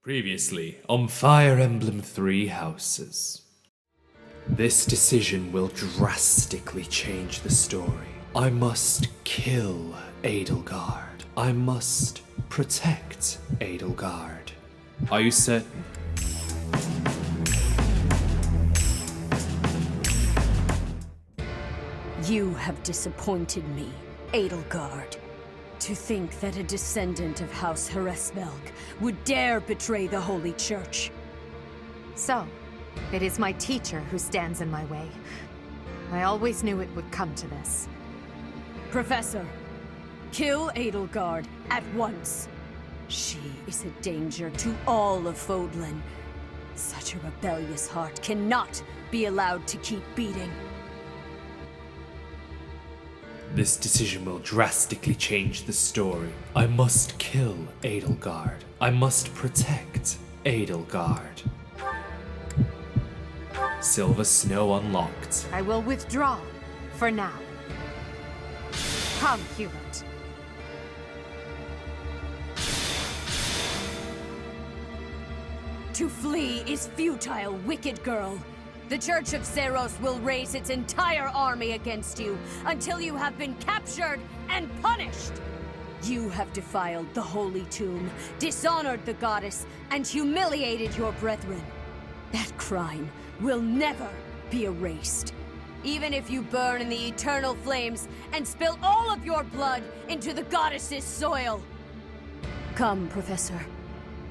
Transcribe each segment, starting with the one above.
Previously on Fire Emblem Three Houses. This decision will drastically change the story. I must kill Edelgard. I must protect Edelgard. Are you certain? You have disappointed me, Edelgard. To think that a descendant of House Hresvelg would dare betray the Holy Church. So, it is my teacher who stands in my way. I always knew it would come to this. Professor, kill Edelgard at once. She is a danger to all of Fódlan. Such a rebellious heart cannot be allowed to keep beating. This decision will drastically change the story. I must kill Edelgard. I must protect Edelgard. Silver Snow unlocked. I will withdraw, for now. Come, Hubert. To flee is futile, wicked girl. The Church of Seiros will raise its entire army against you until you have been captured and punished! You have defiled the Holy Tomb, dishonored the goddess, and humiliated your brethren. That crime will never be erased. Even if you burn in the eternal flames and spill all of your blood into the goddess's soil. Come, Professor.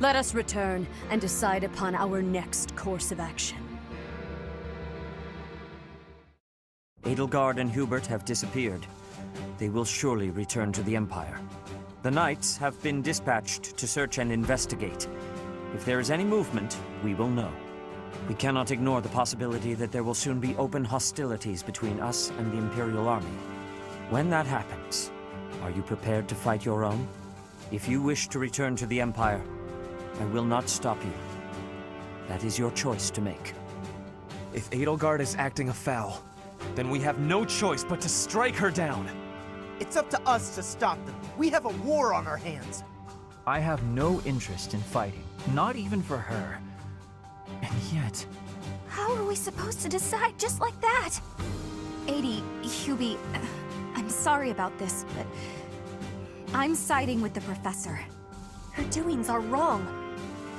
Let us return and decide upon our next course of action. Edelgard and Hubert have disappeared. They will surely return to the Empire. The Knights have been dispatched to search and investigate. If there is any movement, we will know. We cannot ignore the possibility that there will soon be open hostilities between us and the Imperial Army. When that happens, are you prepared to fight your own? If you wish to return to the Empire, I will not stop you. That is your choice to make. If Edelgard is acting afoul, then we have no choice but to strike her down. It's up to us to stop them. We have a war on our hands. I have no interest in fighting, not even for her. And yet... How are we supposed to decide just like that? Hubie, I'm sorry about this, but I'm siding with the Professor. Her doings are wrong.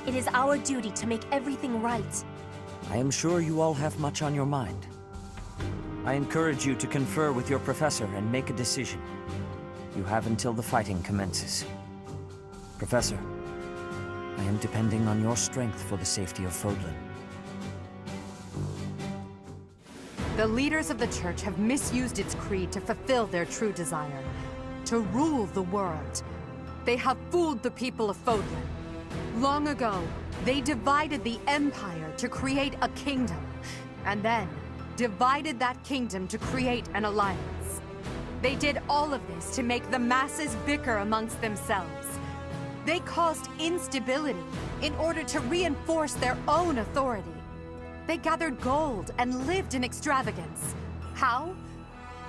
It is our duty to make everything right. I am sure you all have much on your mind. I encourage you to confer with your professor and make a decision. You have until the fighting commences. Professor, I am depending on your strength for the safety of Fódlan. The leaders of the Church have misused its creed to fulfill their true desire. To rule the world. They have fooled the people of Fódlan. Long ago, they divided the Empire to create a kingdom. And then, divided that kingdom to create an alliance. They did all of this to make the masses bicker amongst themselves. They caused instability in order to reinforce their own authority. They gathered gold and lived in extravagance. How?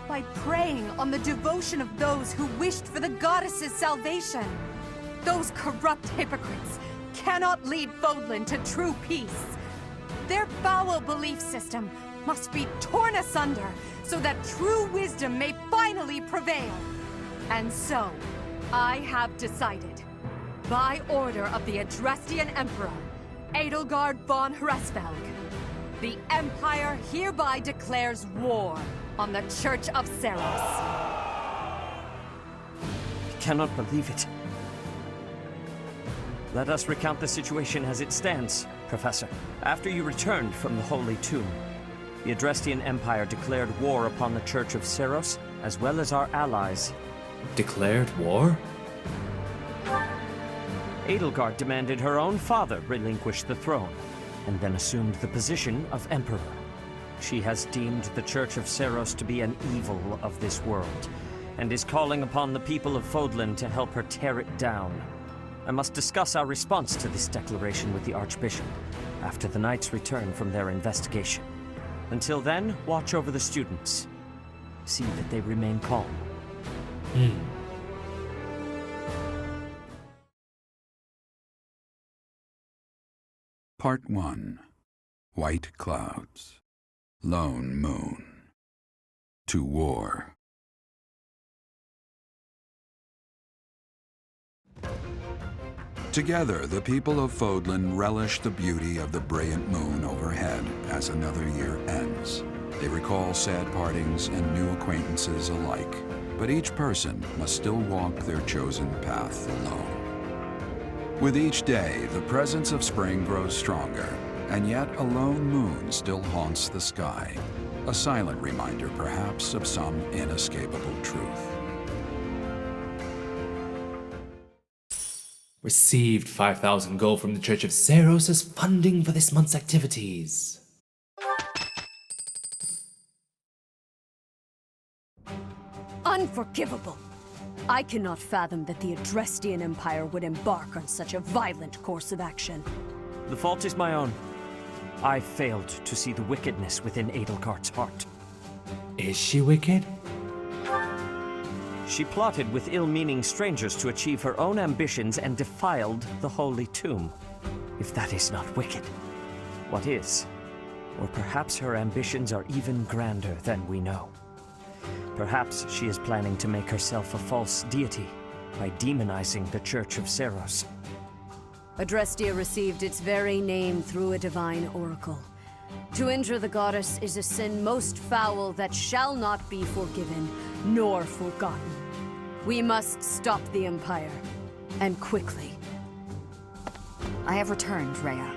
By preying on the devotion of those who wished for the goddess's salvation. Those corrupt hypocrites cannot lead Fódlan to true peace. Their foul belief system must be torn asunder so that true wisdom may finally prevail. And so, I have decided, by order of the Adrestian Emperor, Edelgard von Hresvelg, the Empire hereby declares war on the Church of Seiros. I cannot believe it. Let us recount the situation as it stands, Professor. After you returned from the Holy Tomb, the Adrestian Empire declared war upon the Church of Seiros, as well as our allies. Declared war? Edelgard demanded her own father relinquish the throne, and then assumed the position of Emperor. She has deemed the Church of Seiros to be an evil of this world, and is calling upon the people of Fódlan to help her tear it down. I must discuss our response to this declaration with the Archbishop, after the Knights return from their investigation. Until then, watch over the students. See that they remain calm. Part 1. White Clouds. Lone Moon. To War. Together, the people of Fódlan relish the beauty of the brilliant moon overhead as another year ends. They recall sad partings and new acquaintances alike, but each person must still walk their chosen path alone. With each day, the presence of spring grows stronger, and yet a lone moon still haunts the sky, a silent reminder perhaps of some inescapable truth. Received 5,000 gold from the Church of Seiros as funding for this month's activities. Unforgivable! I cannot fathom that the Adrestian Empire would embark on such a violent course of action. The fault is my own. I failed to see the wickedness within Edelgard's heart. Is she wicked? She plotted with ill-meaning strangers to achieve her own ambitions and defiled the holy tomb. If that is not wicked, what is? Or perhaps her ambitions are even grander than we know. Perhaps she is planning to make herself a false deity by demonizing the Church of Seiros. Adrestia received its very name through a divine oracle. To injure the goddess is a sin most foul that shall not be forgiven nor forgotten. We must stop the Empire, and quickly. I have returned, Rhea.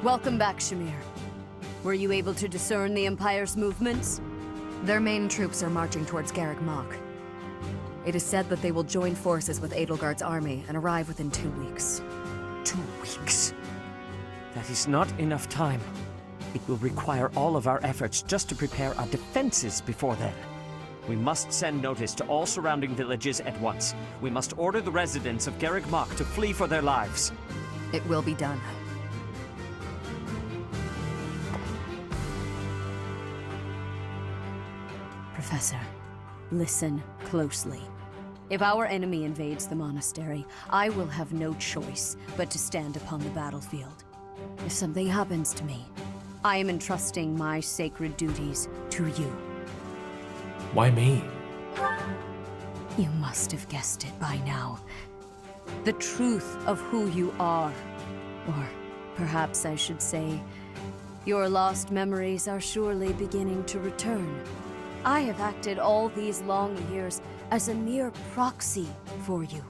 Welcome back, Shamir. Were you able to discern the Empire's movements? Their main troops are marching towards Garreg Mach. It is said that they will join forces with Edelgard's army and arrive within 2 weeks. 2 weeks? That is not enough time. It will require all of our efforts just to prepare our defenses before then. We must send notice to all surrounding villages at once. We must order the residents of Garreg Mach to flee for their lives. It will be done. Professor, listen closely. If our enemy invades the monastery, I will have no choice but to stand upon the battlefield. If something happens to me, I am entrusting my sacred duties to you. Why me? You must have guessed it by now. The truth of who you are. Or perhaps I should say, your lost memories are surely beginning to return. I have acted all these long years as a mere proxy for you.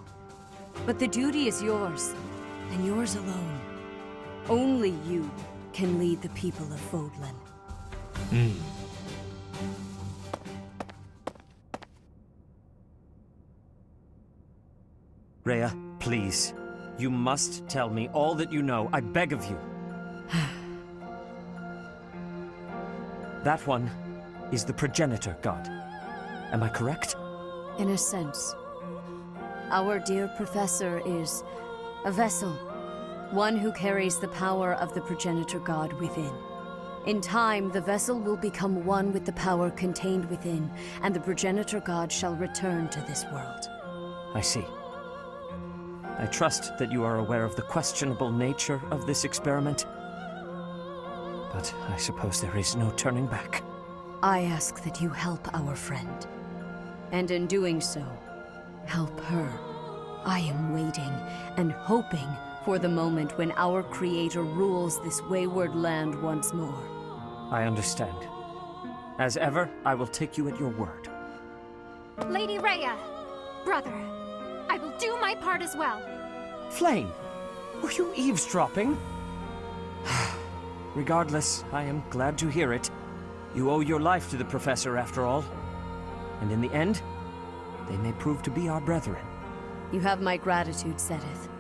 But the duty is yours, and yours alone. Only you can lead the people of Fódlan. Rhea, please. You must tell me all that you know. I beg of you. That one is the progenitor god. Am I correct? In a sense. Our dear professor is a vessel. One who carries the power of the progenitor god within. In time, the vessel will become one with the power contained within, and the progenitor god shall return to this world. I see. I trust that you are aware of the questionable nature of this experiment. But I suppose there is no turning back. I ask that you help our friend. And in doing so, help her. I am waiting and hoping for the moment when our Creator rules this wayward land once more. I understand. As ever, I will take you at your word. Lady Rhea, brother, I will do my part as well. Flame, were you eavesdropping? Regardless, I am glad to hear it. You owe your life to the Professor, after all. And in the end, they may prove to be our brethren. You have my gratitude, Sedith.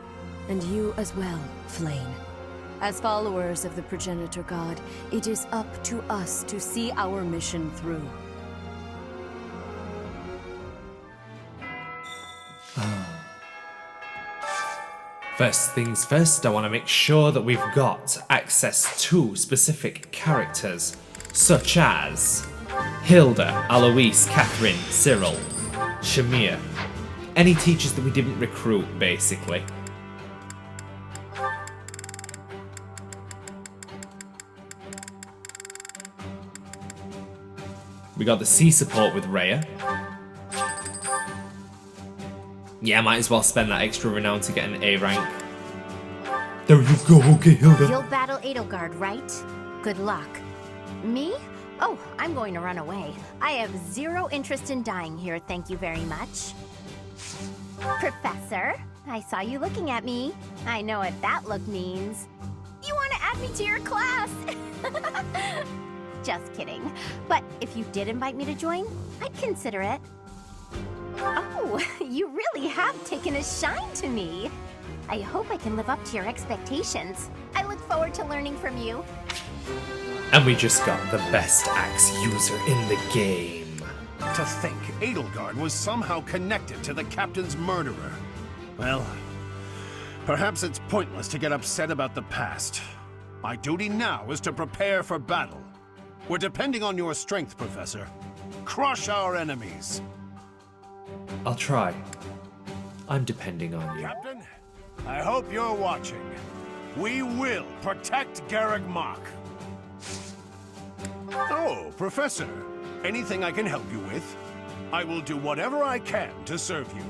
And you as well, Flame. As followers of the progenitor god, it is up to us to see our mission through. First things first, I want to make sure that we've got access to specific characters, such as Hilda, Alois, Catherine, Cyril, Shamir. Any teachers that we didn't recruit, basically. We got the C support with Rhea. Yeah, might as well spend that extra renown to get an A rank. There you go, okay, Hilda. You'll battle Edelgard, right? Good luck. Me? Oh, I'm going to run away. I have zero interest in dying here, thank you very much. Professor, I saw you looking at me. I know what that look means. You want to add me to your class? Just kidding. But if you did invite me to join, I'd consider it. Oh, you really have taken a shine to me. I hope I can live up to your expectations. I look forward to learning from you. And we just got the best axe user in the game. To think Edelgard was somehow connected to the captain's murderer. Well, perhaps it's pointless to get upset about the past. My duty now is to prepare for battle. We're depending on your strength, Professor. Crush our enemies. I'll try. I'm depending on you. Captain, I hope you're watching. We will protect Garreg Mach. Oh, Professor, anything I can help you with? I will do whatever I can to serve you.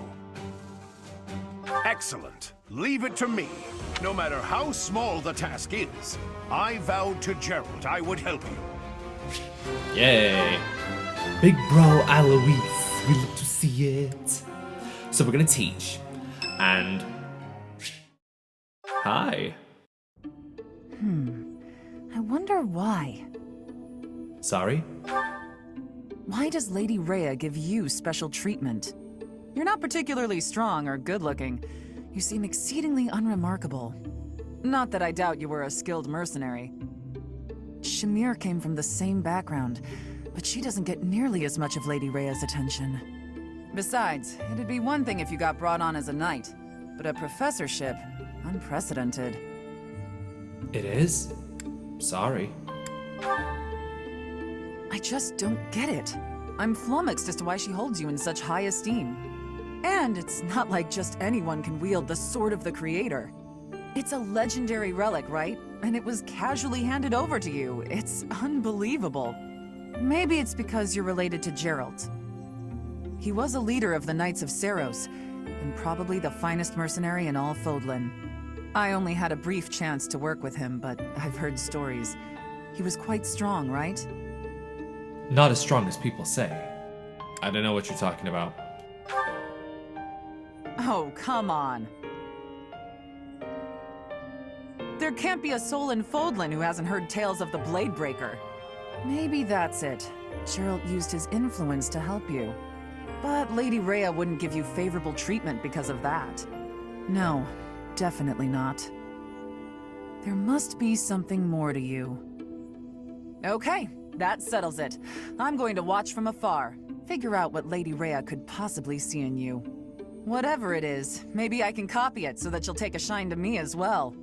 Excellent. Leave it to me. No matter how small the task is, I vowed to Gerald I would help you. Yay. Big bro Alois, we love to see it. So we're gonna teach. And... Hi. I wonder why. Sorry? Why does Lady Rhea give you special treatment? You're not particularly strong or good-looking. You seem exceedingly unremarkable. Not that I doubt you were a skilled mercenary. Shamir came from the same background, but she doesn't get nearly as much of Lady Rhea's attention. Besides, it'd be one thing if you got brought on as a knight, but a professorship, unprecedented. It is? Sorry. I just don't get it. I'm flummoxed as to why she holds you in such high esteem. And it's not like just anyone can wield the Sword of the Creator. It's a legendary relic, right? And it was casually handed over to you. It's unbelievable. Maybe it's because you're related to Gerald. He was a leader of the Knights of Seiros, and probably the finest mercenary in all Fódlan. I only had a brief chance to work with him, but I've heard stories. He was quite strong, right? Not as strong as people say. I don't know what you're talking about. Oh, come on. There can't be a soul in Fódlan who hasn't heard tales of the Bladebreaker. Maybe that's it. Gerald used his influence to help you. But Lady Rhea wouldn't give you favorable treatment because of that. No, definitely not. There must be something more to you. Okay, that settles it. I'm going to watch from afar. Figure out what Lady Rhea could possibly see in you. Whatever it is, maybe I can copy it so that you'll take a shine to me as well.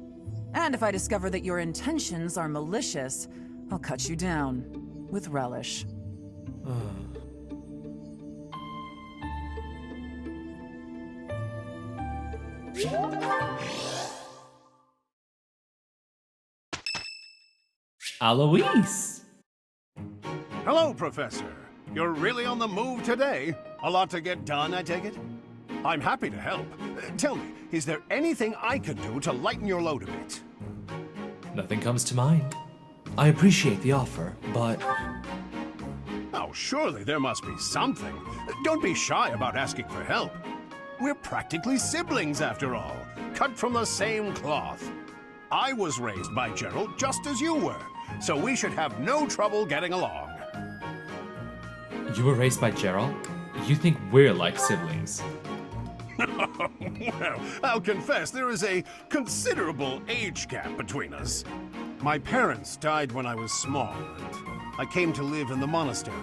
And if I discover that your intentions are malicious, I'll cut you down. With relish. Alois! Hello, Professor. You're really on the move today. A lot to get done, I take it? I'm happy to help. Tell me, is there anything I can do to lighten your load a bit? Nothing comes to mind. I appreciate the offer, but... Oh, surely there must be something. Don't be shy about asking for help. We're practically siblings, after all, cut from the same cloth. I was raised by Gerald just as you were, so we should have no trouble getting along. You were raised by Gerald? You think we're like siblings? Well, I'll confess there is a considerable age gap between us. My parents died when I was small, and I came to live in the monastery.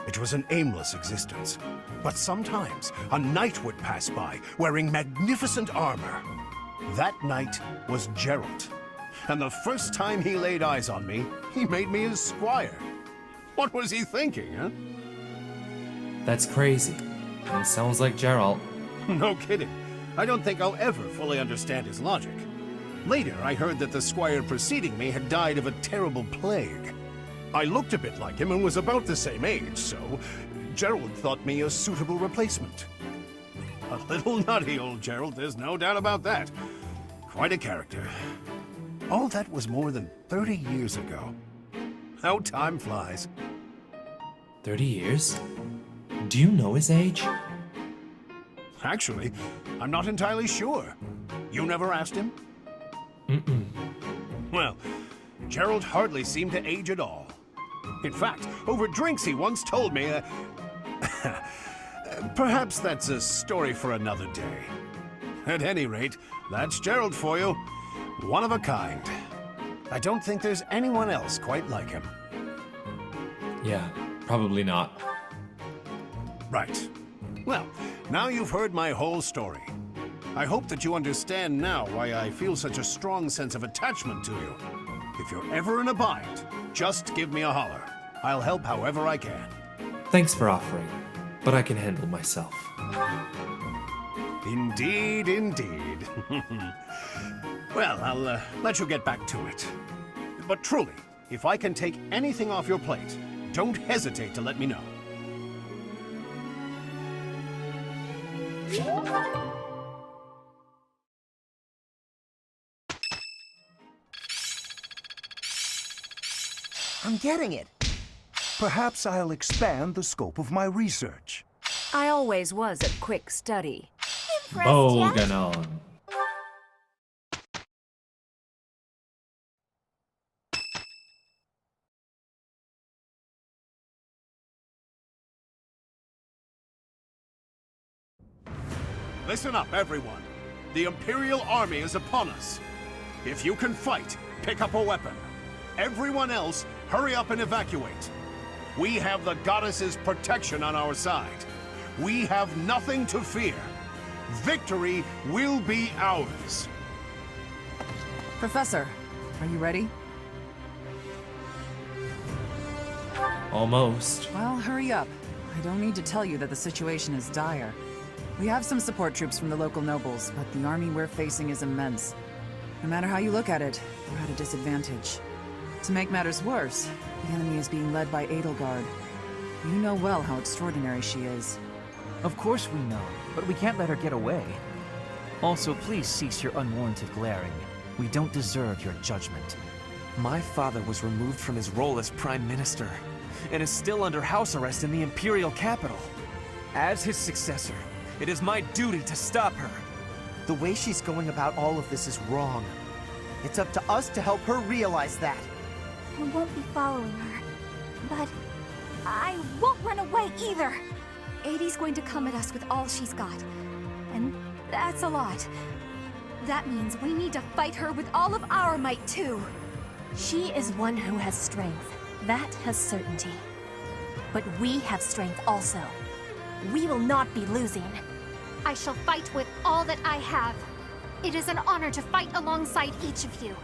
It was an aimless existence, but sometimes a knight would pass by wearing magnificent armor. That knight was Gerald, and the first time he laid eyes on me, he made me his squire. What was he thinking, huh? That's crazy. And sounds like Gerald. No kidding. I don't think I'll ever fully understand his logic. Later, I heard that the squire preceding me had died of a terrible plague. I looked a bit like him and was about the same age, so Gerald thought me a suitable replacement. A little nutty, old Gerald, there's no doubt about that. Quite a character. All that was more than 30 years ago. How time flies. 30 years? Do you know his age? Actually, I'm not entirely sure. You never asked him? Mm-mm. Well, Gerald hardly seemed to age at all. In fact, over drinks he once told me, perhaps that's a story for another day. At any rate, that's Gerald for you. One of a kind. I don't think there's anyone else quite like him. Yeah, probably not. Right. Well, now you've heard my whole story. I hope that you understand now why I feel such a strong sense of attachment to you. If you're ever in a bind, just give me a holler. I'll help however I can. Thanks for offering, but I can handle myself. Indeed, indeed. Well, I'll let you get back to it. But truly, if I can take anything off your plate, don't hesitate to let me know. I'm getting it. Perhaps I'll expand the scope of my research. I always was a quick study. Bolganon. Listen up, everyone. The Imperial Army is upon us. If you can fight, pick up a weapon. Everyone else, hurry up and evacuate. We have the goddess's protection on our side. We have nothing to fear. Victory will be ours. Professor, are you ready? Almost. Well, hurry up. I don't need to tell you that the situation is dire. We have some support troops from the local nobles, but the army we're facing is immense. No matter how you look at it, we're at a disadvantage. To make matters worse, the enemy is being led by Edelgard. You know well how extraordinary she is. Of course we know, but we can't let her get away. Also, please cease your unwarranted glaring. We don't deserve your judgment. My father was removed from his role as Prime Minister, and is still under house arrest in the Imperial capital. As his successor, it is my duty to stop her. The way she's going about all of this is wrong. It's up to us to help her realize that. I won't be following her, but I won't run away either. Adie's going to come at us with all she's got, and that's a lot. That means we need to fight her with all of our might, too. She is one who has strength. That has certainty. But we have strength also. We will not be losing. I shall fight with all that I have. It is an honor to fight alongside each of you.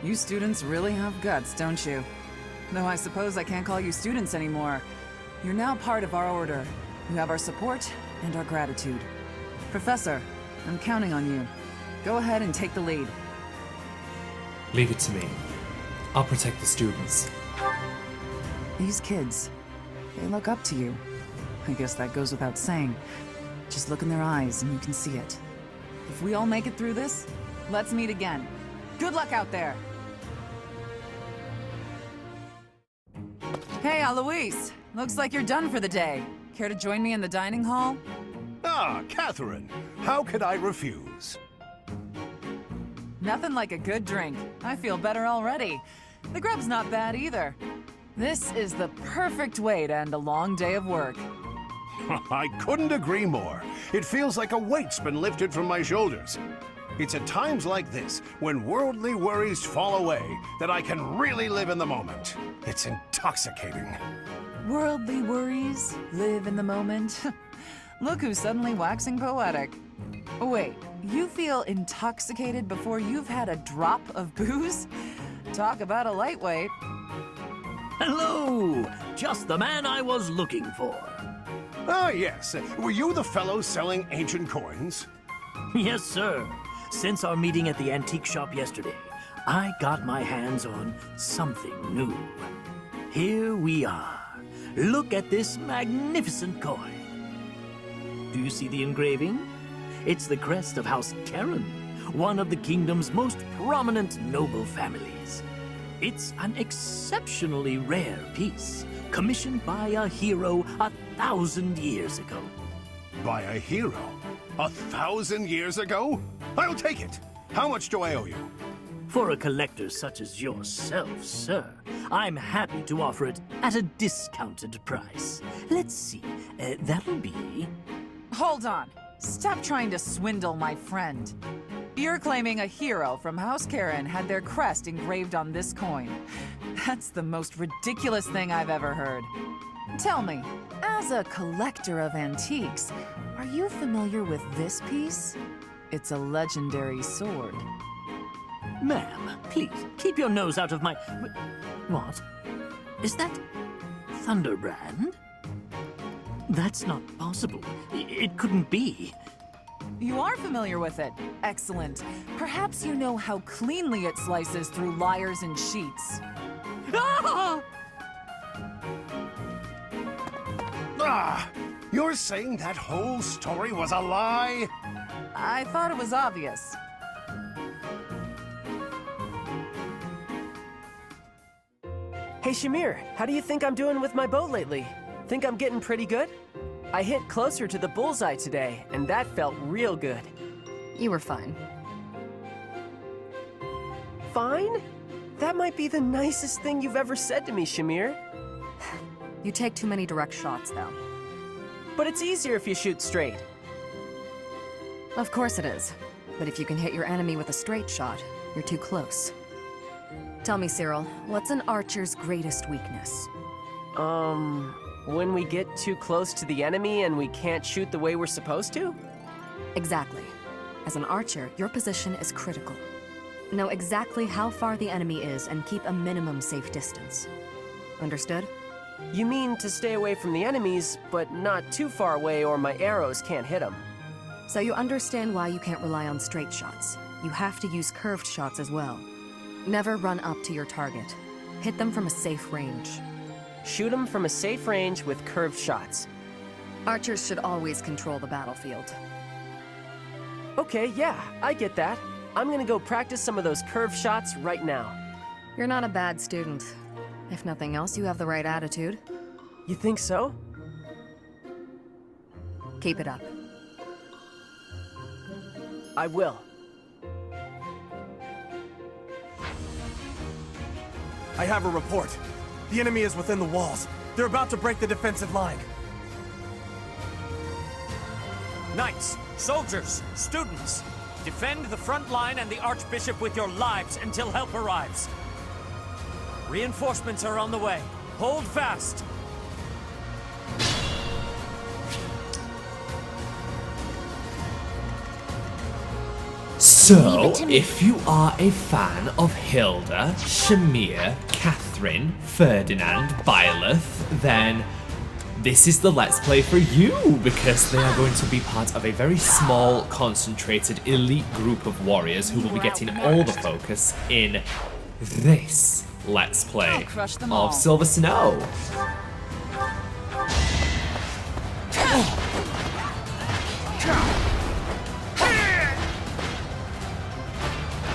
You students really have guts, don't you? Though I suppose I can't call you students anymore. You're now part of our order. You have our support and our gratitude. Professor, I'm counting on you. Go ahead and take the lead. Leave it to me. I'll protect the students. These kids, they look up to you. I guess that goes without saying. Just look in their eyes and you can see it. If we all make it through this, let's meet again. Good luck out there! Hey, Alois! Looks like you're done for the day. Care to join me in the dining hall? Ah, Catherine, how could I refuse? Nothing like a good drink. I feel better already. The grub's not bad either. This is the perfect way to end a long day of work. I couldn't agree more. It feels like a weight's been lifted from my shoulders. It's at times like this, when worldly worries fall away, that I can really live in the moment. It's intoxicating. Worldly worries, live in the moment. Look who's suddenly waxing poetic. Oh wait, you feel intoxicated before you've had a drop of booze? Talk about a lightweight. Hello! Just the man I was looking for. Ah, yes. Were you the fellow selling ancient coins? Yes, sir. Since our meeting at the antique shop yesterday, I got my hands on something new. Here we are. Look at this magnificent coin. Do you see the engraving? It's the crest of House Karen, one of the kingdom's most prominent noble families. It's an exceptionally rare piece, commissioned by a hero 1,000 years ago. By a hero? 1,000 years ago? I'll take it. How much do I owe you? For a collector such as yourself, sir, I'm happy to offer it at a discounted price. Let's see, that'll be... Hold on. Stop trying to swindle my friend. You're claiming a hero from House Karen had their crest engraved on this coin. That's the most ridiculous thing I've ever heard. Tell me, as a collector of antiques, are you familiar with this piece? It's a legendary sword. Ma'am, please, keep your nose out of my... What? Is that Thunderbrand? That's not possible. It couldn't be. You are familiar with it. Excellent. Perhaps you know how cleanly it slices through liars and cheats. Ah! Ah! You're saying that whole story was a lie? I thought it was obvious. Hey Shamir, how do you think I'm doing with my bow lately? Think I'm getting pretty good? I hit closer to the bullseye today, and that felt real good. You were fine. Fine? That might be the nicest thing you've ever said to me, Shamir. You take too many direct shots, though. But it's easier if you shoot straight. Of course it is. But if you can hit your enemy with a straight shot, you're too close. Tell me, Cyril, what's an archer's greatest weakness? When we get too close to the enemy and we can't shoot the way we're supposed to? Exactly. As an archer, your position is critical. Know exactly how far the enemy is and keep a minimum safe distance. Understood? You mean to stay away from the enemies, but not too far away or my arrows can't hit them. So you understand why you can't rely on straight shots. You have to use curved shots as well. Never run up to your target. Hit them from a safe range. Shoot them from a safe range with curved shots. Archers should always control the battlefield. Okay, yeah, I get that. I'm gonna go practice some of those curved shots right now. You're not a bad student. If nothing else, you have the right attitude. You think so? Keep it up. I will. I have a report. The enemy is within the walls. They're about to break the defensive line. Knights, soldiers, students, defend the front line and the Archbishop with your lives until help arrives. Reinforcements are on the way. Hold fast. So, if you are a fan of Hilda, Shamir, Catherine, Ferdinand, Byleth, then this is the Let's Play for you, because they are going to be part of a very small, concentrated, elite group of warriors who will be getting all the focus in this Let's Play of Silver Snow.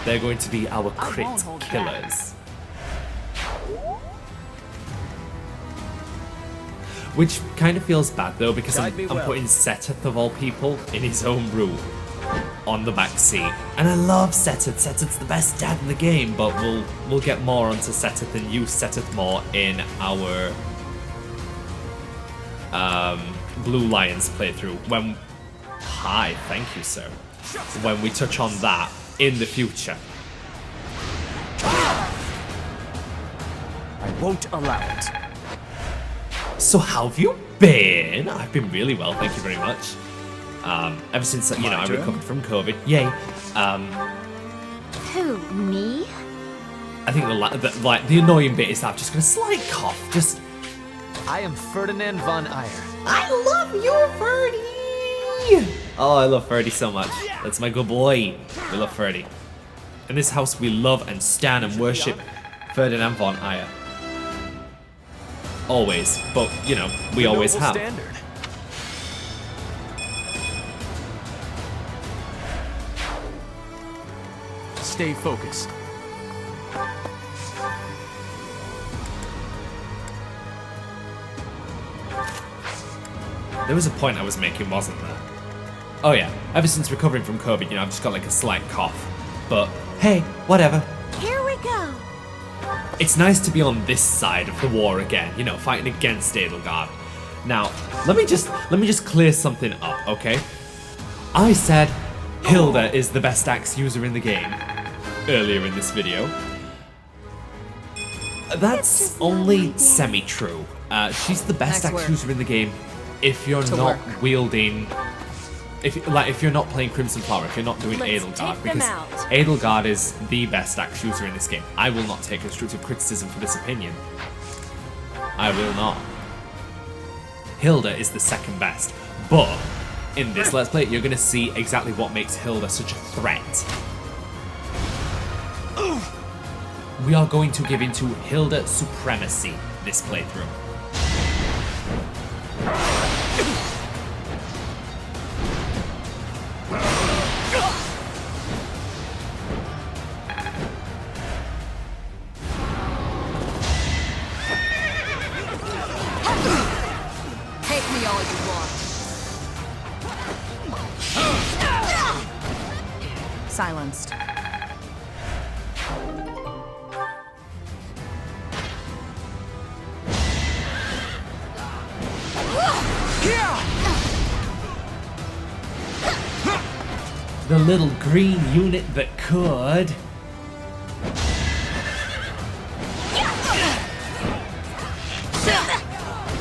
They're going to be our crit killers. Which kind of feels bad though, because I'm putting Seteth of all people in his own room on the back seat. And I love Seteth. Seteth's the best dad in the game, but we'll get more onto Seteth and use Seteth more in our Blue Lions playthrough. Hi, thank you, sir. When we touch on that in the future. I won't allow it. So how have you been? I've been really well, thank you very much. Ever since, you know, I recovered from COVID. Yay. Who, me? I think the annoying bit is that I've just got a slight cough. Just. I am Ferdinand von Eyre. I love you, Ferdy! Oh, I love Ferdy so much. That's my good boy. We love Ferdy. In this house, we love and stand and worship Ferdinand von Ayer. Always, but you know, we always have. Standard. Stay focused. There was a point I was making, wasn't there? Oh yeah, ever since recovering from COVID, you know, I've just got like a slight cough. But hey, whatever. Here we go. It's nice to be on this side of the war again, you know, fighting against Edelgard. Now, let me just clear something up, okay? I said Hilda is the best axe user in the game earlier in this video. That's only semi-true. She's the best axe user in the game if you're not wielding... If you're not playing Crimson Flower, if you're not doing Edelgard, because Edelgard is the best axe user in this game. I will not take constructive criticism for this opinion. I will not. Hilda is the second best, but in this Let's Play, you're going to see exactly what makes Hilda such a threat. We are going to give into Hilda supremacy this playthrough. Take me all you want. Silenced. The little green unit that could.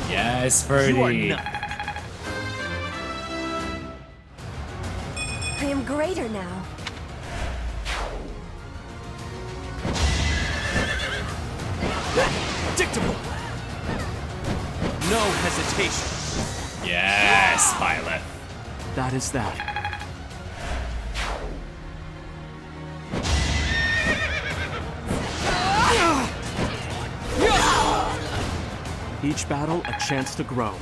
Yes, Ferdy. I am greater now. Predictable. No hesitation. Yes, Byleth. That is that. Each battle a chance to grow.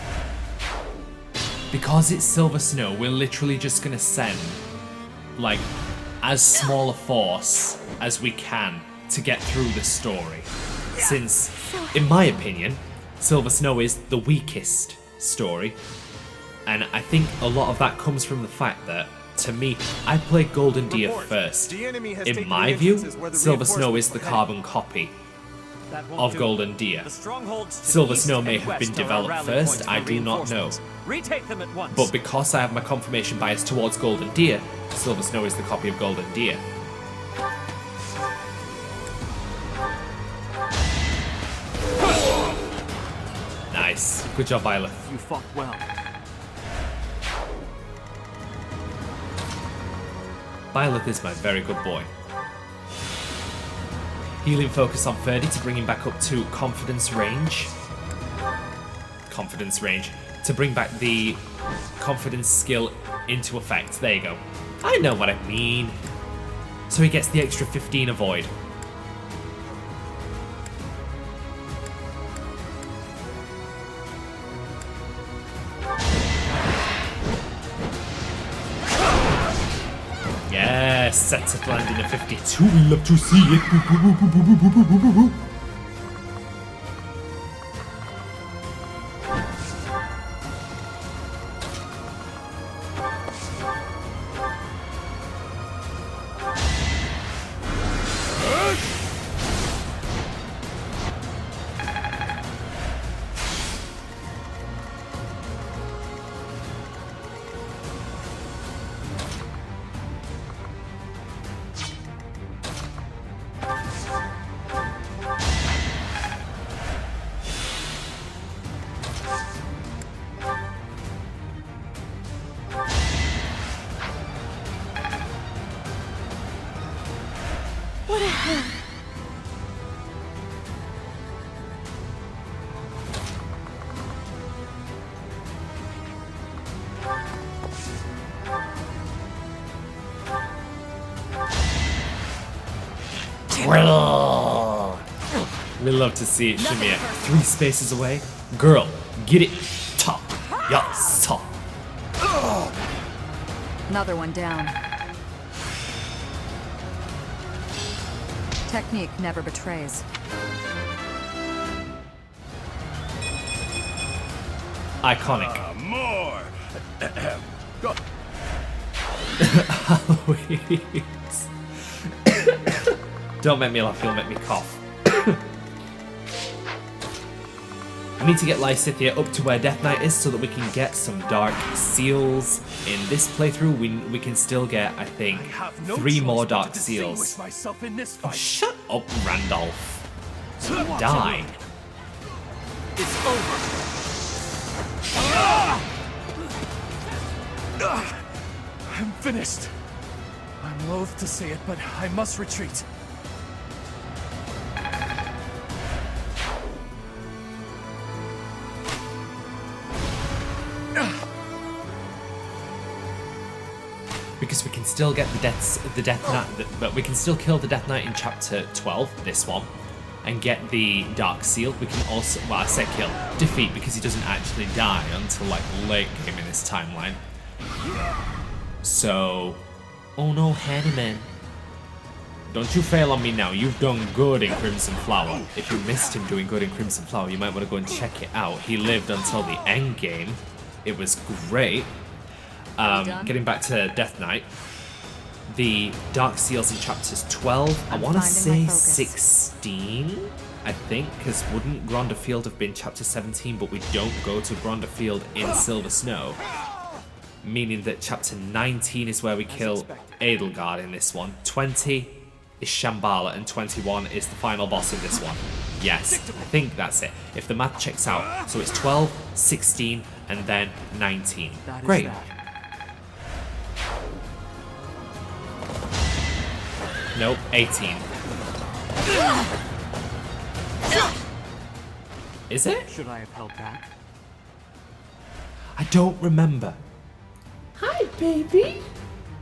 Because it's Silver Snow, we're literally just gonna send, like, as small a force as we can to get through the story. Since, in my opinion, Silver Snow is the weakest story. And I think a lot of that comes from the fact that, to me, I played Golden Deer first. In my view, Silver Snow is the carbon copy of Golden Deer. Silver Snow may have been developed first, I do not know. Retake them at once. But because I have my confirmation bias towards Golden Deer, Silver Snow is the copy of Golden Deer. Nice. Good job, Byleth. You fought well. Byleth is my very good boy. Healing focus on Ferdy to bring him back up to confidence range. Confidence range. To bring back the confidence skill into effect. There you go. I know what I mean. So he gets the extra 15 avoid. Yes, set to land in a 52. We love to see it. We love to see it, Shamir. 3 spaces away. Girl, get it. Top. Yes, top. Another one down. Technique never betrays. Iconic. More! Go. Eloise. Don't make me laugh, you'll make me cough. We need to get Lysithea up to where Death Knight is so that we can get some dark seals. In this playthrough, we can still get, I think, 3 more dark seals. Oh, shut up, Randolph. Die. It's over. I'm finished. I'm loath to say it, but I must retreat. Because we can still get the Death Knight, but we can still kill the Death Knight in chapter 12, this one, and get the Dark Seal. We can also, well, I said kill, defeat, because he doesn't actually die until like late game in this timeline. So, oh no, Hanneman. Don't you fail on me now. You've done good in Crimson Flower. If you missed him doing good in Crimson Flower, you might want to go and check it out. He lived until the end game. It was great. Getting back to Death Knight, the Dark Seals in chapters 12, I want to say 16, I think, because wouldn't Gronda Field have been chapter 17, but we don't go to Gronda Field in Silver Snow, meaning that chapter 19 is where we kill Edelgard in this one, 20 is Shambhala, and 21 is the final boss in this one. Yes, I think that's it, if the math checks out. So it's 12, 16, and then 19. Great. Nope, 18. Is it? Should I have held back? I don't remember. Hi, baby.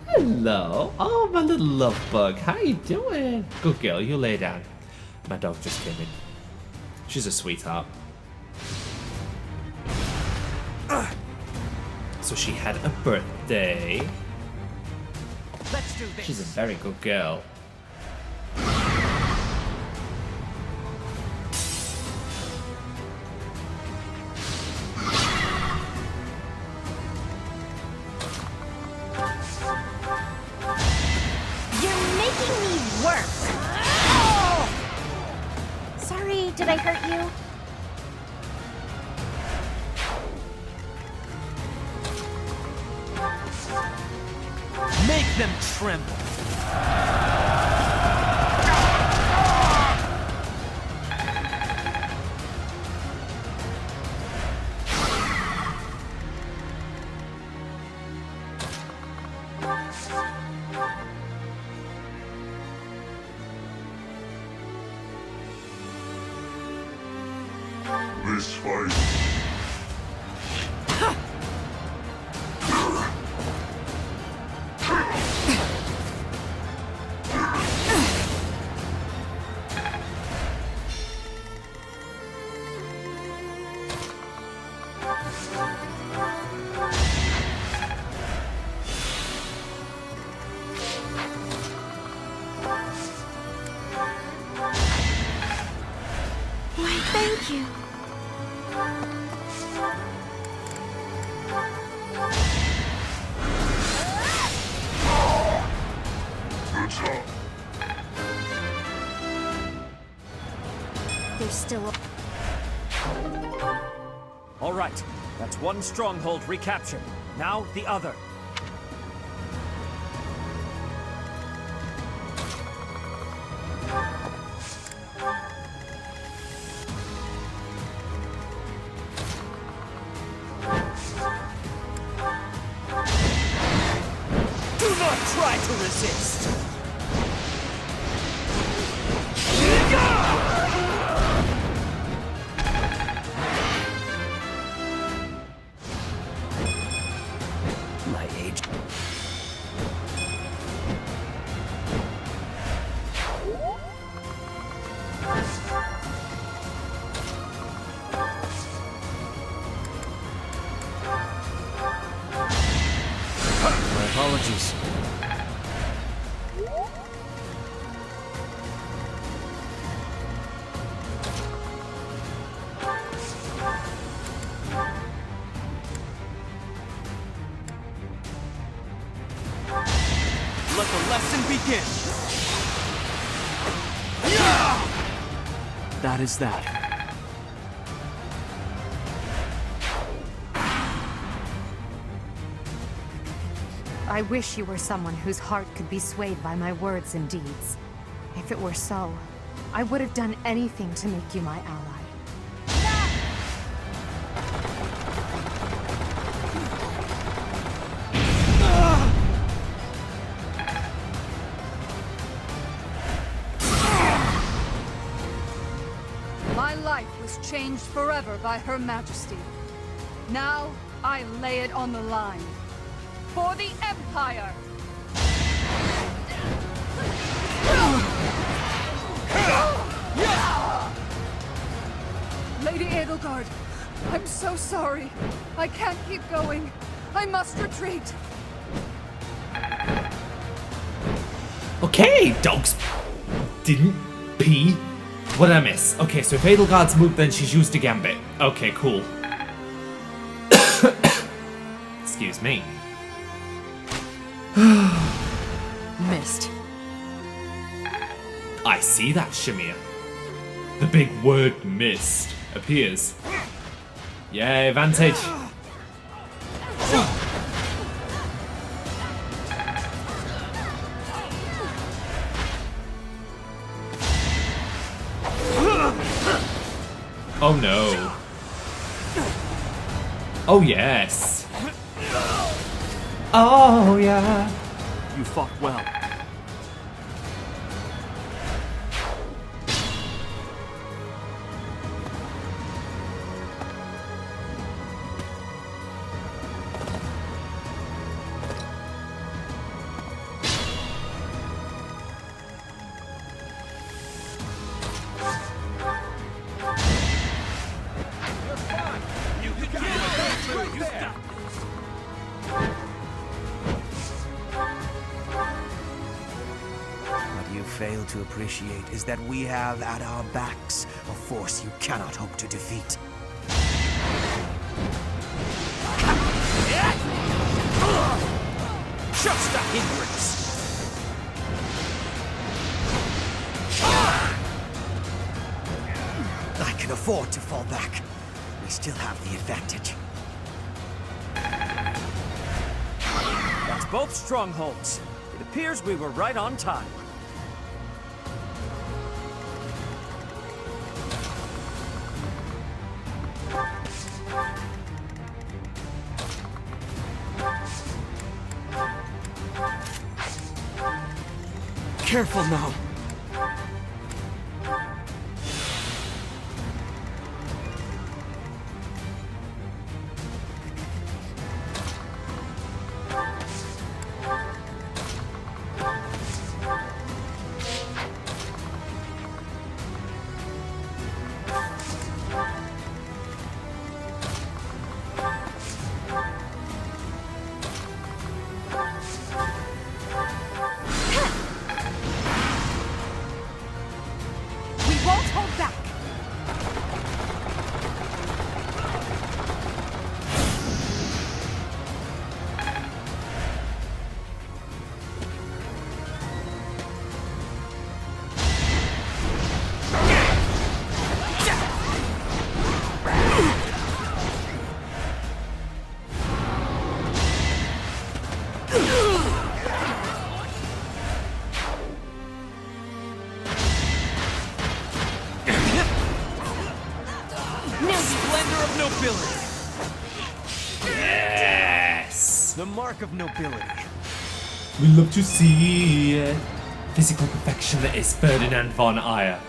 Hello. Oh, my little love bug. How you doing? Good girl, you lay down. My dog just came in. She's a sweetheart. So she had a birthday. Let's do this. She's a very good girl. Did I hurt you? Make them tremble. This fight. Why, thank you. There's still All right, that's one stronghold recaptured. Now the other. Do not try to resist. My age. lesson begin! That is that. I wish you were someone whose heart could be swayed by my words and deeds. If it were so, I would have done anything to make you my ally. My life was changed forever by Her Majesty. Now, I lay it on the line. For the Empire! Lady Edelgard, I'm so sorry. I can't keep going. I must retreat. Okay, dogs didn't pee. What did I miss? Okay, so if Edelgard's moved, then she's used a gambit. Okay, cool. Excuse me. Missed. I see that, Shamir. The big word missed appears. Yay, advantage. Oh no. Oh yes. Oh yeah. You fought well. Fail to appreciate is that we have at our backs a force you cannot hope to defeat. Just a hindrance! I can afford to fall back. We still have the advantage. That's both strongholds. It appears we were right on time. Careful now. Yes! The mark of nobility. We love to see physical perfection that is Ferdinand von Ayer.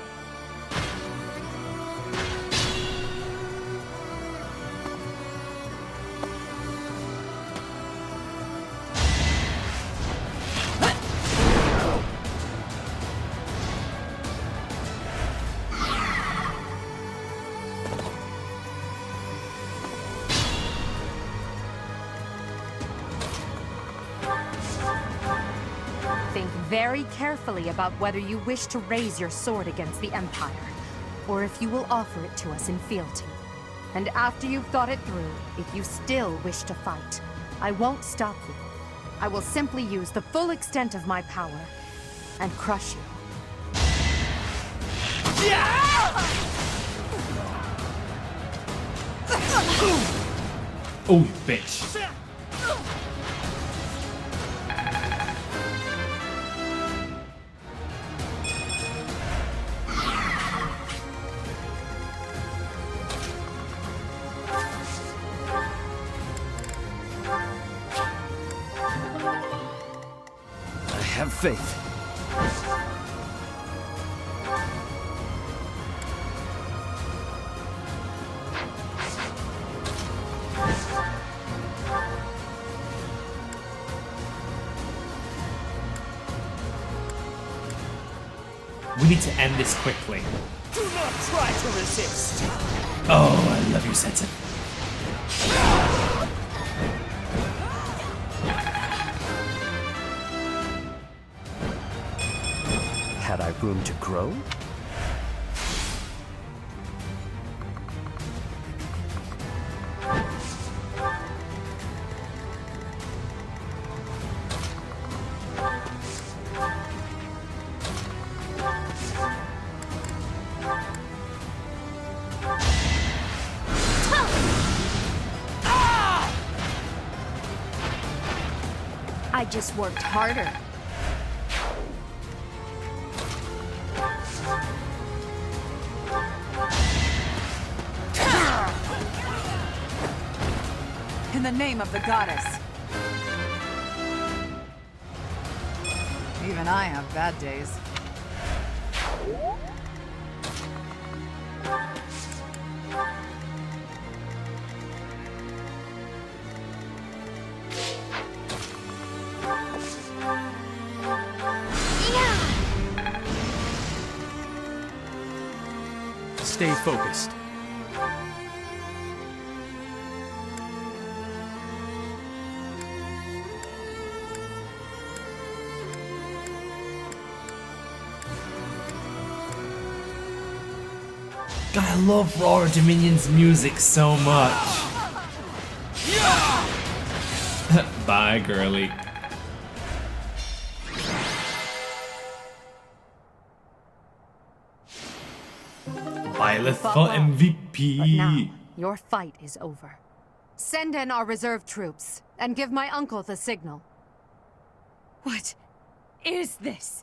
Think very carefully about whether you wish to raise your sword against the Empire, or if you will offer it to us in fealty. And after you've thought it through, if you still wish to fight, I won't stop you. I will simply use the full extent of my power and crush you. Oh, you bitch. I have faith. We need to end this quickly. Do not try to resist. Oh, I love you, Sensen. Had I room to grow? I just worked harder. In the name of the goddess. Even I have bad days. Stay focused. God, I love Aura Dominion's music so much. Bye, girly. Byleth for MVP. But now, your fight is over. Send in our reserve troops, and give my uncle the signal. What is this?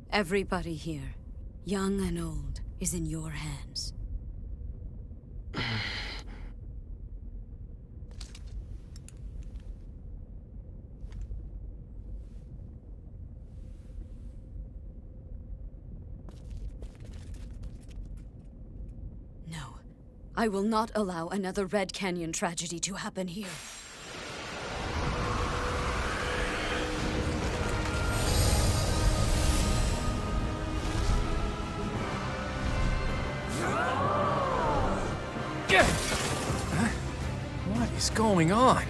Everybody here, young and old, is in your hands. No, I will not allow another Red Canyon tragedy to happen here. What is going on?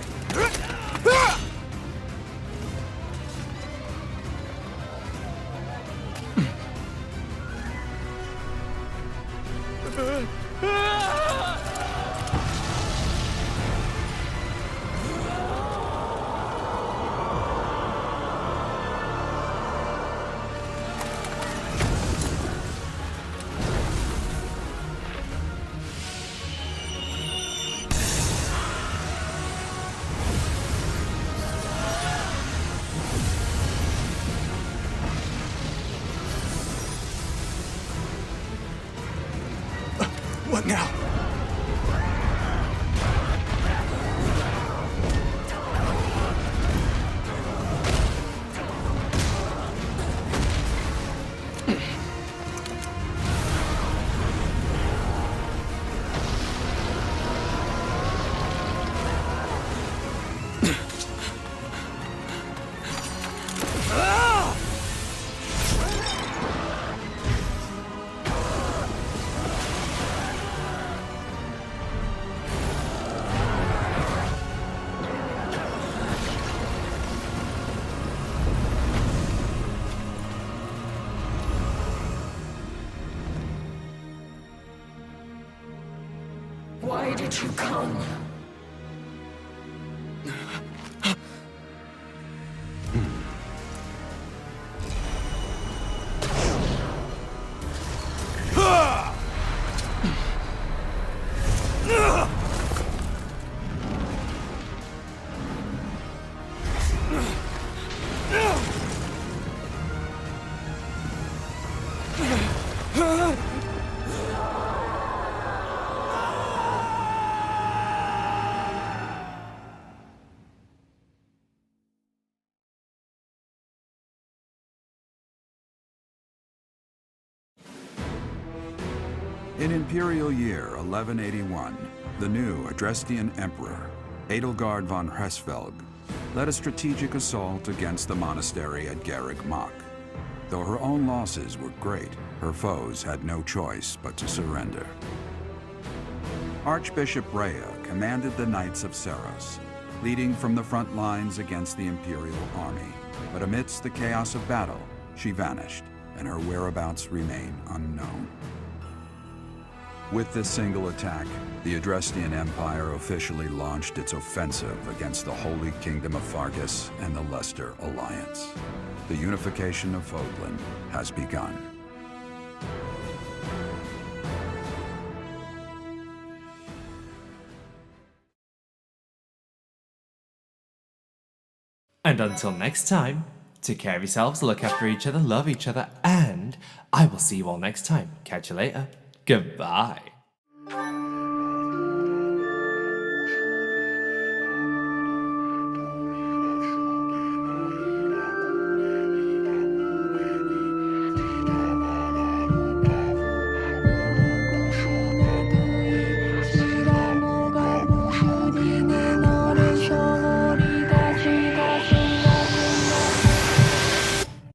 What now? did you come? In Imperial Year 1181, the new Adrestian Emperor, Edelgard von Hresvelg, led a strategic assault against the monastery at Garreg Mach. Though her own losses were great, her foes had no choice but to surrender. Archbishop Rhea commanded the Knights of Seiros, leading from the front lines against the Imperial army. But amidst the chaos of battle, she vanished, and her whereabouts remain unknown. With this single attack, the Adrestian Empire officially launched its offensive against the Holy Kingdom of Fargus and the Leicester Alliance. The unification of Fódlan has begun. And until next time, take care of yourselves, look after each other, love each other, and I will see you all next time. Catch you later. Goodbye.